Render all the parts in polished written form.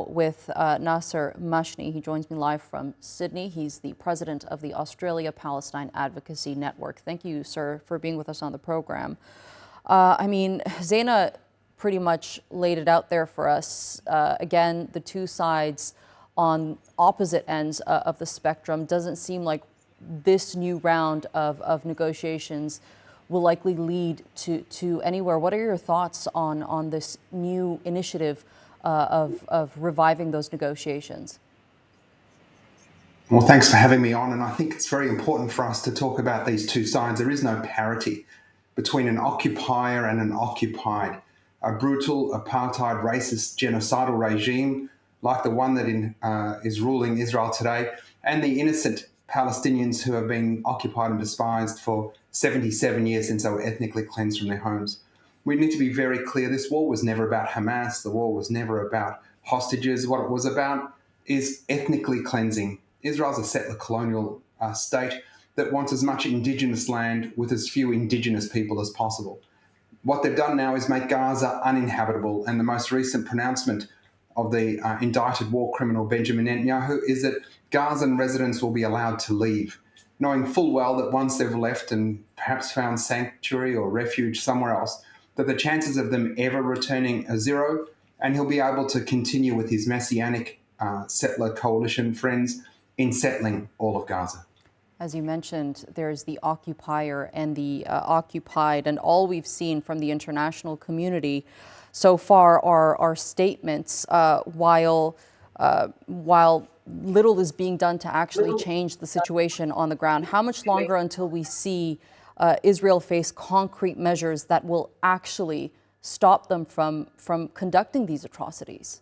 With Nasser Mashni. He joins me live from Sydney. He's the president of the Australia Palestine Advocacy Network. Thank you, sir, for being with us on the program. Zaina pretty much laid it out there for us. Again, the two sides on opposite ends of the spectrum. Doesn't seem like this new round of negotiations will likely lead to anywhere. What are your thoughts on this new initiative of reviving those negotiations? Well, thanks for having me on. And I think it's very important for us to talk about these two sides. There is no parity between an occupier and an occupied. A brutal, apartheid, racist, genocidal regime like the one that is ruling Israel today, and the innocent Palestinians who have been occupied and despised for 77 years since they were ethnically cleansed from their homes. We need to be very clear. This war was never about Hamas. The war was never about hostages. What it was about is ethnically cleansing. Israel's a settler colonial state that wants as much indigenous land with as few indigenous people as possible. What they've done now is make Gaza uninhabitable. And the most recent pronouncement of the indicted war criminal Benjamin Netanyahu is that Gazan residents will be allowed to leave, knowing full well that once they've left and perhaps found sanctuary or refuge somewhere else, that the chances of them ever returning are zero, and he'll be able to continue with his messianic settler coalition friends in settling all of Gaza. As you mentioned, there's the occupier and the occupied, and all we've seen from the international community so far are statements, while little is being done to actually change the situation on the ground. How much longer until we see Israel face concrete measures that will actually stop them from conducting these atrocities?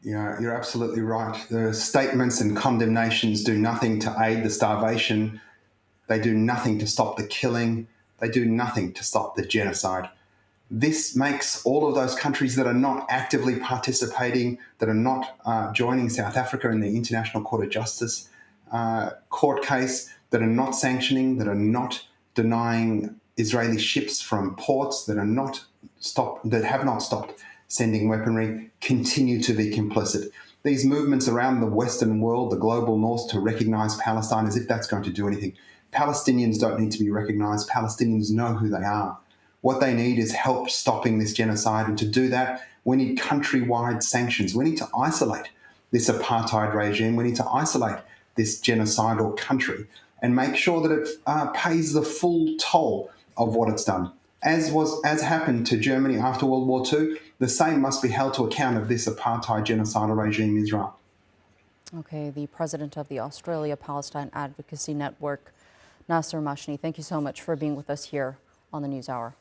Yeah, you're absolutely right. The statements and condemnations do nothing to aid the starvation. They do nothing to stop the killing. They do nothing to stop the genocide. This makes all of those countries that are not actively participating, that are not joining South Africa in the International Court of Justice court case, that are not sanctioning, that are not denying Israeli ships from ports, that have not stopped sending weaponry, continue to be complicit. These movements around the Western world, the global north, to recognize Palestine as if that's going to do anything. Palestinians don't need to be recognized. Palestinians know who they are. What they need is help stopping this genocide. And to do that, we need countrywide sanctions. We need to isolate this apartheid regime. We need to isolate this genocidal country and make sure that it pays the full toll of what it's done. As happened to Germany after World War II, the same must be held to account of this apartheid genocidal regime in Israel. Okay, the president of the Australia Palestine Advocacy Network, Nasser Mashni, thank you so much for being with us here on the NewsHour.